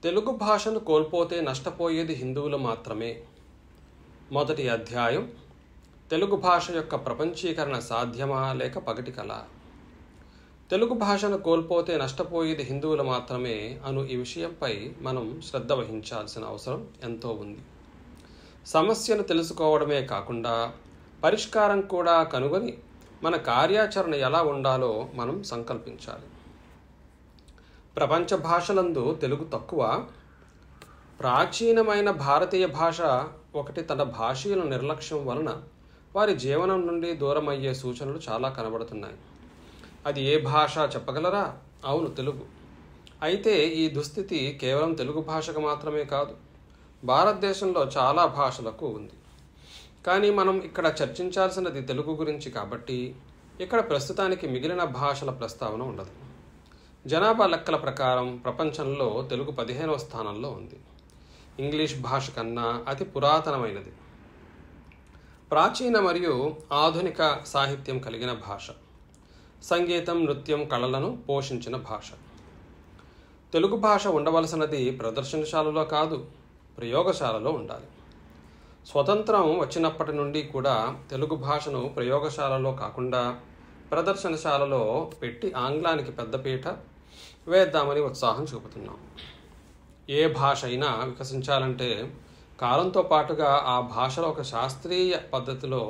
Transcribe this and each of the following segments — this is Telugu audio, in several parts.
తెలుగు భాషను కోల్పోతే నష్టపోయేది హిందువులు మాత్రమే. మొదటి అధ్యాయం. తెలుగు భాష యొక్క ప్రపంచీకరణ సాధ్యమా లేక పగటి కల? తెలుగు భాషను కోల్పోతే నష్టపోయేది హిందువులు మాత్రమే అను ఈ విషయంపై మనం శ్రద్ధ వహించాల్సిన అవసరం ఎంతో ఉంది. సమస్యను తెలుసుకోవడమే కాకుండా పరిష్కారం కూడా కనుగొని మన కార్యాచరణ ఎలా ఉండాలో మనం సంకల్పించాలి. ప్రపంచ భాషలందు తెలుగు తక్కువ. ప్రాచీనమైన భారతీయ భాష ఒకటి తన భాషీయుల నిర్లక్ష్యం వలన వారి జీవనం నుండి దూరమయ్యే సూచనలు చాలా కనబడుతున్నాయి. అది ఏ భాష చెప్పగలరా? అవును, తెలుగు. అయితే ఈ దుస్థితి కేవలం తెలుగు భాషకు మాత్రమే కాదు, భారతదేశంలో చాలా భాషలకు ఉంది. కానీ మనం ఇక్కడ చర్చించాల్సినది తెలుగు గురించి కాబట్టి ఇక్కడ ప్రస్తుతానికి మిగిలిన భాషల ప్రస్తావన ఉండదు. జనాభా లెక్కల ప్రకారం ప్రపంచంలో తెలుగు 15వ స్థానంలో ఉంది. ఇంగ్లీష్ భాష కన్నా అతి పురాతనమైనది. ప్రాచీన మరియు ఆధునిక సాహిత్యం కలిగిన భాష. సంగీతం, నృత్యం, కళలను పోషించిన భాష. తెలుగు భాష ఉండవలసినది ప్రదర్శనశాలలో కాదు, ప్రయోగశాలలో ఉండాలి. స్వతంత్రం వచ్చినప్పటి నుండి కూడా తెలుగు భాషను ప్రయోగశాలలో కాకుండా ప్రదర్శనశాలలో పెట్టి ఆంగ్లానికి పెద్దపీట వేద్దామని ఉత్సాహం చూపుతున్నాం. ఏ భాష అయినా వికసించాలంటే కాలంతో పాటుగా ఆ భాషలో ఒక శాస్త్రీయ పద్ధతిలో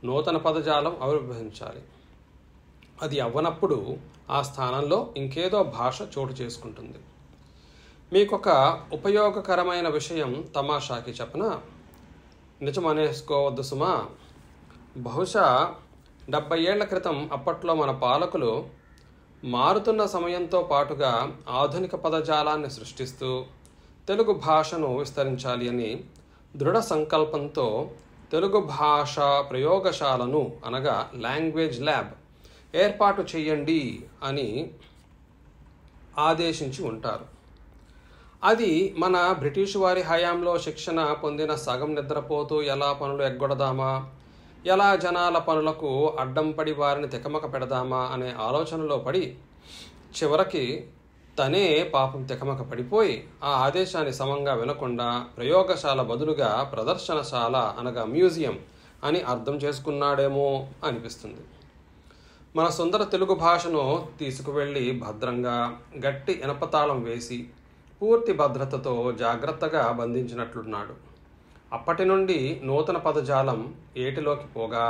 నూతన పదజాలం ఆవిర్భవించాలి. అది అవ్వనప్పుడు ఆ స్థానంలో ఇంకేదో భాష చోటు చేసుకుంటుంది. మీకొక ఉపయోగకరమైన విషయం తమాషాకి చెప్పనా? నిజమనేసుకోవద్దు సుమా. బహుశా 70 ఏళ్ల క్రితం అప్పట్లో మన పాలకులు మారుతున్న సమయంతో పాటుగా ఆధునిక పదజాలాన్ని సృష్టిస్తూ తెలుగు భాషను విస్తరించాలి అని దృఢ సంకల్పంతో తెలుగు భాష ప్రయోగశాలను అనగా లాంగ్వేజ్ ల్యాబ్ ఏర్పాటు చేయండి అని ఆదేశించి ఉంటారు. అది మన బ్రిటిష్ వారి హయాంలో శిక్షణ పొందిన సగం నిద్రపోతూ ఎలా పనులు ఎగ్గొడదామా, ఎలా జనాల పనులకు అడ్డం పడి వారిని తికమక పెడదామా అనే ఆలోచనలో పడి చివరికి తనే పాపం తికమక పడిపోయి ఆ ఆదేశాన్ని సమంగా వినకుండా ప్రయోగశాల బదులుగా ప్రదర్శనశాల అనగా మ్యూజియం అని అర్థం చేసుకున్నాడేమో అనిపిస్తుంది. మన సుందర తెలుగు భాషను తీసుకువెళ్ళి భద్రంగా గట్టి ఇనపతాళం వేసి పూర్తి భద్రతతో జాగ్రత్తగా బంధించినట్లున్నాడు. అప్పటి నుండి నూతన పదజాలం ఏటిలోకి పోగా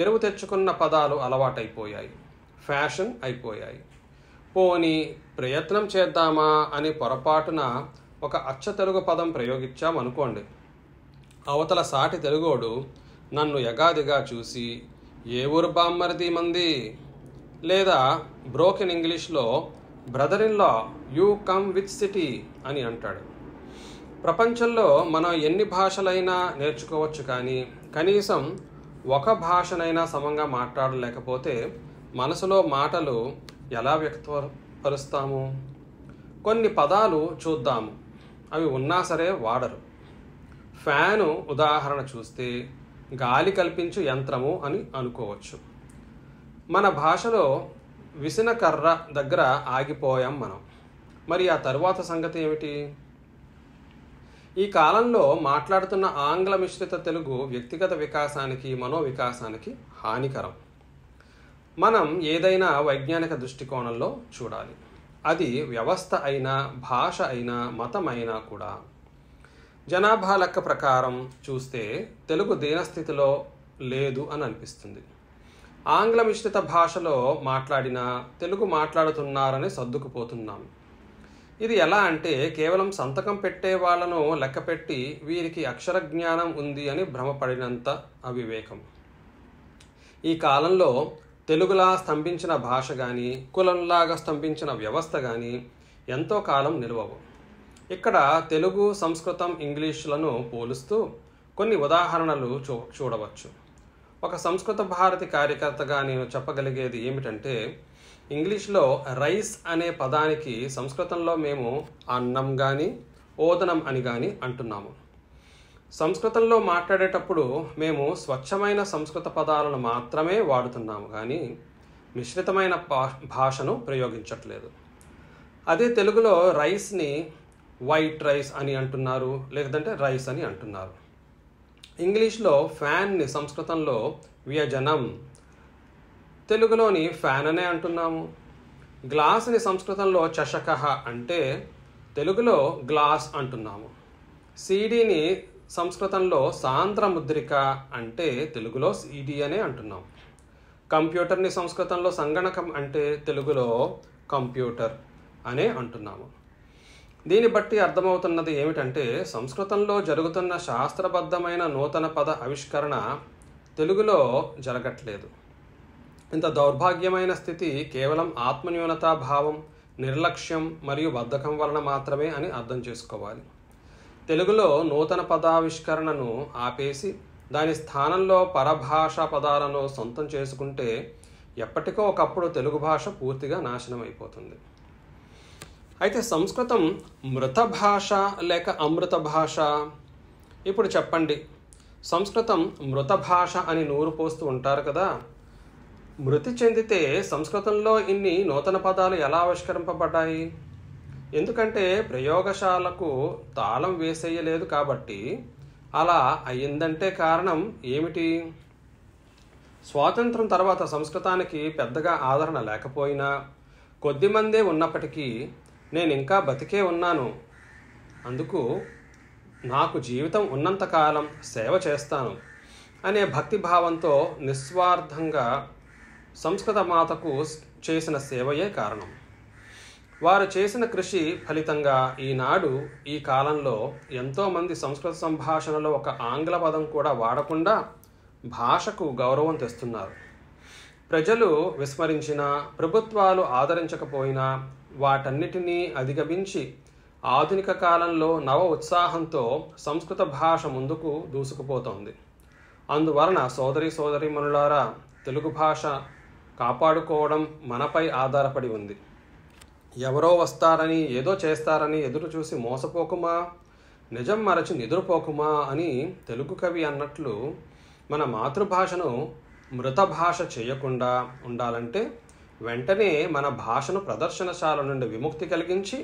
ఎరువు తెచ్చుకున్న పదాలు అలవాటైపోయాయి, ఫ్యాషన్ అయిపోయాయి. పోని ప్రయత్నం చేద్దామా అని పొరపాటున ఒక అచ్చ తెలుగు పదం ప్రయోగించామనుకోండి, అవతల సాటి తెలుగోడు నన్ను యగాదిగా చూసి ఏ ఊరు బామ్మరిది మంది, లేదా బ్రోకెన్ ఇంగ్లీష్లో brother in law you come with city అని అంటాడు. ప్రపంచంలో మనం ఎన్ని భాషలైనా నేర్చుకోవచ్చు, కానీ కనీసం ఒక భాషనైనా సమంగా మాట్లాడలేకపోతే మనసులో మాటలు ఎలా వ్యక్తపరుస్తాము? కొన్ని పదాలు చూద్దాము, అవి ఉన్నా సరే వాడరు. ఫ్యాను ఉదాహరణ చూస్తే గాలి కల్పించు యంత్రము అని అనుకోవచ్చు. మన భాషలో విసనకర్ర దగ్గర ఆగిపోయాం మనం. మరి ఆ తరువాత సంగతి ఏమిటి? ఈ కాలంలో మాట్లాడుతున్న ఆంగ్ల మిశ్రిత తెలుగు వ్యక్తిగత వికాసానికి, మనోవికాసానికి హానికరం. మనం ఏదైనా వైజ్ఞానిక దృష్టికోణంలో చూడాలి. అది వ్యవస్థ అయినా, భాష అయినా, మతం అయినా కూడా. జనాభా లెక్క ప్రకారం చూస్తే తెలుగు దీనస్థితిలో లేదు అని అనిపిస్తుంది. ఆంగ్ల మిశ్రిత భాషలో మాట్లాడినా తెలుగు మాట్లాడుతున్నారని సర్దుకుపోతున్నాం. ఇది ఎలా అంటే కేవలం సంతకం పెట్టే వాళ్లను లెక్కపెట్టి వీరికి అక్షర జ్ఞానం ఉంది అని భ్రమపడినంత అవివేకం. ఈ కాలంలో తెలుగులా స్తంభించిన భాష కానీ, కులంలాగా స్తంభించిన వ్యవస్థ కానీ ఎంతో కాలం నిలవవు. ఇక్కడ తెలుగు, సంస్కృతం, ఇంగ్లీషులను పోలుస్తూ కొన్ని ఉదాహరణలు చూడవచ్చు. ఒక సంస్కృత భారతి కార్యకర్తగా నేను చెప్పగలిగేది ఏమిటంటే, ఇంగ్లీష్లో రైస్ అనే పదానికి సంస్కృతంలో మేము అన్నం కానీ, ఓదనం అని కానీ అంటున్నాము. సంస్కృతంలో మాట్లాడేటప్పుడు మేము స్వచ్ఛమైన సంస్కృత పదాలను మాత్రమే వాడుతున్నాము, కానీ మిశ్రితమైన భాషను ప్రయోగించట్లేదు. అదే తెలుగులో రైస్ని వైట్ రైస్ అని అంటున్నారు, లేదంటే రైస్ అని అంటున్నారు. ఇంగ్లీష్లో ఫ్యాన్ని సంస్కృతంలో వ్యజనం, తెలుగులోని ఫ్యాన్ అనే అంటున్నాము. గ్లాస్ని సంస్కృతంలో చషకః అంటే తెలుగులో గ్లాస్ అంటున్నాము. సీడీని సంస్కృతంలో సాంద్రముద్రిక అంటే తెలుగులో సీడీ అనే అంటున్నాం. కంప్యూటర్ని సంస్కృతంలో సంగణకం అంటే తెలుగులో కంప్యూటర్ అనే అంటున్నాము. దీన్ని బట్టి అర్థమవుతున్నది ఏమిటంటే సంస్కృతంలో జరుగుతున్న శాస్త్రబద్ధమైన నూతన పద ఆవిష్కరణ తెలుగులో జరగట్లేదు. ఇంత దౌర్భాగ్యమైన స్థితి కేవలం ఆత్మన్యూనతాభావం, నిర్లక్ష్యం మరియు బద్ధకం వలన మాత్రమే అని అర్థం చేసుకోవాలి. తెలుగులో నూతన పదావిష్కరణను ఆపేసి దాని స్థానంలో పరభాషా పదాలను సొంతం చేసుకుంటే ఎప్పటికో ఒకప్పుడు తెలుగు భాష పూర్తిగా నాశనం అయిపోతుంది. అయితే సంస్కృతం మృత భాష లేక అమృత భాష? ఇప్పుడు చెప్పండి, సంస్కృతం మృత భాష అని నూరు పోస్తూ ఉంటారు కదా. మృతి చెందితే సంస్కృతంలో ఇన్ని నూతన పదాలు ఎలా ఆవిష్కరింపబడ్డాయి? ఎందుకంటే ప్రయోగశాలకు తాళం వేసేయలేదు కాబట్టి. అలా అయ్యిందంటే కారణం ఏమిటి? స్వాతంత్రం తర్వాత సంస్కృతానికి పెద్దగా ఆదరణ లేకపోయినా, కొద్దిమందే ఉన్నప్పటికీ నేను ఇంకా బతికే ఉన్నాను, అందుకు నాకు జీవితం ఉన్నంతకాలం సేవ చేస్తాను అనే భక్తిభావంతో నిస్వార్థంగా సంస్కృత మాతకు చేసిన సేవయే కారణం. వారు చేసిన కృషి ఫలితంగా ఈనాడు ఈ కాలంలో ఎంతోమంది సంస్కృత సంభాషణలో ఒక ఆంగ్ల పదం కూడా వాడకుండా భాషకు గౌరవం తెస్తున్నారు. ప్రజలు విస్మరించినా, ప్రభుత్వాలు ఆదరించకపోయినా వాటన్నిటినీ అధిగమించి ఆధునిక కాలంలో నవ ఉత్సాహంతో సంస్కృత భాష ముందుకు దూసుకుపోతోంది. అందువలన సోదరీమణులారా, తెలుగు భాష కాపాడుకోవడం మనపై ఆధారపడి ఉంది. ఎవరో వస్తారని, ఏదో చేస్తారని ఎదురు చూసి మోసపోకుమా, నిజం మరచి నిద్రపోకుమా అని తెలుగు కవి అన్నట్లు మన మాతృభాషను మృత భాష చేయకుండా ఉండాలంటే వెంటనే మన భాషను ప్రదర్శనశాల నుండి విముక్తి కలిగించి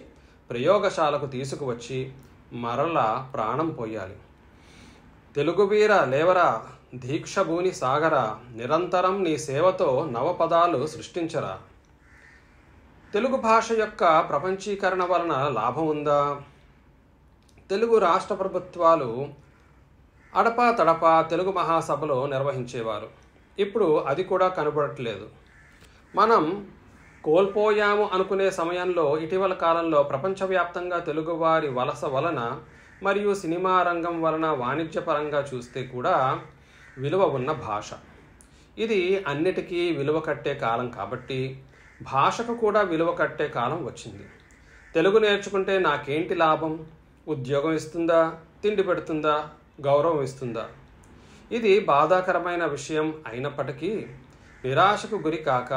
ప్రయోగశాలకు తీసుకువచ్చి మరలా ప్రాణం పోయాలి. తెలుగు వీర లేవరా, దీక్షభూని సాగరా, నిరంతరం నీ సేవతో నవపదాలు సృష్టించరా. తెలుగు భాష యొక్క ప్రపంచీకరణ వలన లాభం ఉందా? తెలుగు రాష్ట్ర ప్రభుత్వాలు అడపా తడపా తెలుగు మహాసభలో నిర్వహించేవారు. ఇప్పుడు అది కూడా కనబడట్లేదు. మనం కోల్పోయాము అనుకునే సమయంలో ఇటీవల కాలంలో ప్రపంచవ్యాప్తంగా తెలుగువారి వలస వలన మరియు సినిమా రంగం వలన వాణిజ్యపరంగా చూస్తే కూడా విలువ ఉన్న భాష. ఇది అన్నిటికీ విలువ కట్టే కాలం కాబట్టి భాషకు కూడా విలువ కట్టే కాలం వచ్చింది. తెలుగు నేర్చుకుంటే నాకేంటి లాభం? ఉద్యోగం ఇస్తుందా? తిండి పెడుతుందా? గౌరవం ఇస్తుందా? ఇది బాధాకరమైన విషయం అయినప్పటికీ నిరాశకు గురి కాక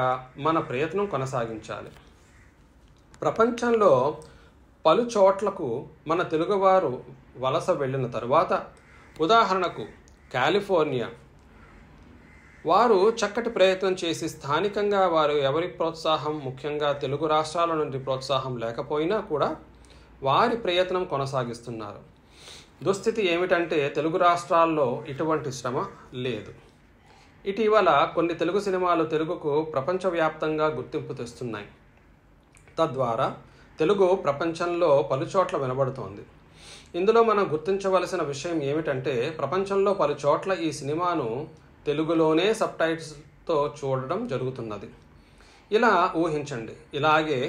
మన ప్రయత్నం కొనసాగించాలి. ప్రపంచంలో పలు చోట్లకు మన తెలుగువారు వలస వెళ్ళిన తరువాత, ఉదాహరణకు కాలిఫోర్నియా, వారు చక్కటి ప్రయత్నం చేసి స్థానికంగా వారు ఎవరి ప్రోత్సాహం, ముఖ్యంగా తెలుగు రాష్ట్రాల నుండి ప్రోత్సాహం లేకపోయినా కూడా వారి ప్రయత్నం కొనసాగిస్తున్నారు. దుస్థితి ఏమిటంటే తెలుగు రాష్ట్రాల్లో ఇటువంటి శ్రమ లేదు. ఇటీవల కొన్ని తెలుగు సినిమాలు తెలుగుకు ప్రపంచవ్యాప్తంగా గుర్తింపు తెస్తున్నాయి. తద్వారా తెలుగు ప్రపంచంలో పలుచోట్ల వినబడుతోంది. ఇందులో మనం గుర్తించవలసిన విషయం ఏమిటంటే ప్రపంచంలో పలుచోట్ల ఈ సినిమాను తెలుగులోనే సబ్టైటిల్స్తో చూడడం జరుగుతున్నది. ఇలా ఊహించండి, ఇలాగే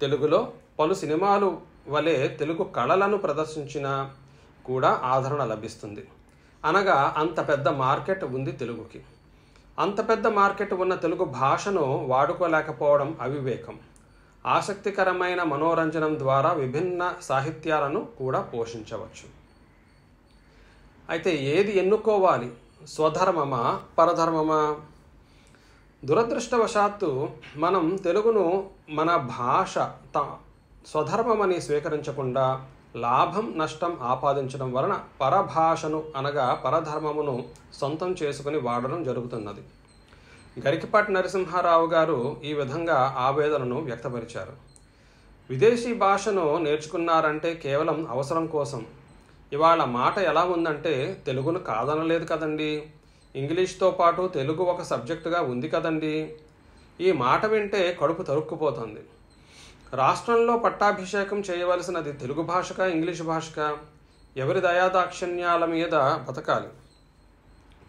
తెలుగులో పలు సినిమాలు వలె తెలుగు కళలను ప్రదర్శించినా కూడా ఆదరణ లభిస్తుంది. అనగా అంత పెద్ద మార్కెట్ ఉంది తెలుగుకి. అంత పెద్ద మార్కెట్ ఉన్న తెలుగు భాషను వాడుకోలేకపోవడం అవివేకం. ఆసక్తికరమైన మనోరంజనం ద్వారా విభిన్న సాహిత్యాలను కూడా పోషించవచ్చు. అయితే ఏది ఎన్నుకోవాలి? స్వధర్మమా, పరధర్మమా? దురదృష్టవశాత్తు మనం తెలుగును మన భాష స్వధర్మమని స్వీకరించకుండా లాభం నష్టం ఆపాదించడం వలన పరభాషను అనగా పరధర్మమును సొంతం చేసుకుని వాడడం జరుగుతున్నది. గరికపాటి నరసింహారావు గారు ఈ విధంగా ఆవేదనను వ్యక్తపరిచారు. విదేశీ భాషను నేర్చుకున్నారంటే కేవలం అవసరం కోసం. ఇవాళ మాట ఎలా ఉందంటే తెలుగును కాదనలేదు కదండి, ఇంగ్లీష్తో పాటు తెలుగు ఒక సబ్జెక్టుగా ఉంది కదండి. ఈ మాట వింటే కడుపు తరుక్కుపోతుంది. రాష్ట్రంలో పట్టాభిషేకం చేయవలసినది తెలుగు భాషగా ఇంగ్లీష్ భాషగా? ఎవరి దయాదాక్షిణ్యాల మీద బతకాలి?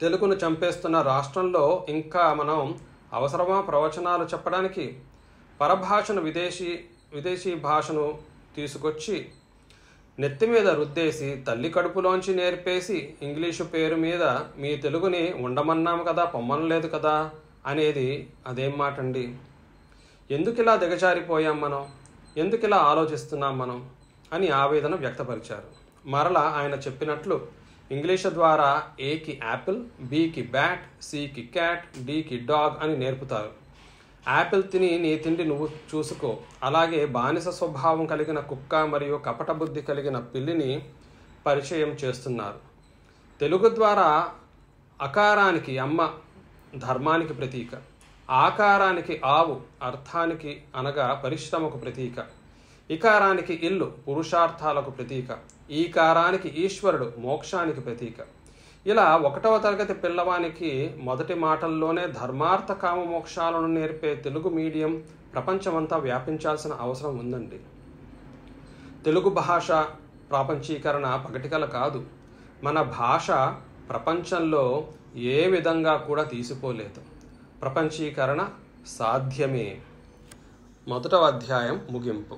తెలుగును చంపేస్తున్న రాష్ట్రంలో ఇంకా మనం అవసరమా ప్రవచనాలు చెప్పడానికి? పరభాషను విదేశీ భాషను తీసుకొచ్చి నెత్తి మీద రుద్దేసి తల్లి కడుపులోంచి నేర్పేసి ఇంగ్లీషు పేరు మీద మీ తెలుగుని ఉండమన్నాము కదా, పొమ్మనలేదు కదా అనేది అదేం మాట అండి? ఎందుకిలా దిగజారిపోయాం మనం, ఎందుకిలా ఆలోచిస్తున్నాం మనం అని ఆవేదన వ్యక్తపరిచారు. మరలా ఆయన చెప్పినట్లు ఇంగ్లీషు ద్వారా ఏకి యాపిల్, బికి బ్యాట్, సికి క్యాట్, డికి డాగ్ అని నేర్పుతారు. యాపిల్ తిని నీ తిండి నువ్వు చూసుకో, అలాగే బానిస స్వభావం కలిగిన కుక్క మరియు కపట బుద్ధి కలిగిన పిల్లిని పరిచయం చేస్తున్నారు. తెలుగు ద్వారా అకారానికి అమ్మ ధర్మానికి ప్రతీక, ఆకారానికి ఆవు అర్థానికి అనగా పరిశ్రమకు ప్రతీక, ఇకారానికి ఇల్లు పురుషార్థాలకు ప్రతీక, ఈకారానికి ఈశ్వరుడు మోక్షానికి ప్రతీక. ఇలా 1వ తరగతి పిల్లవానికి మొదటి మాటల్లోనే ధర్మార్థ కామ మోక్షాలను నేర్పే తెలుగు మీడియం ప్రపంచమంతా వ్యాపించాల్సిన అవసరం ఉందండి. తెలుగు భాష ప్రాపంచీకరణ పగటికల కాదు. మన భాష ప్రపంచంలో ఏ విధంగా కూడా తీసిపోలేదు. ప్రపంచీకరణ సాధ్యమే. 1వ అధ్యాయం ముగింపు.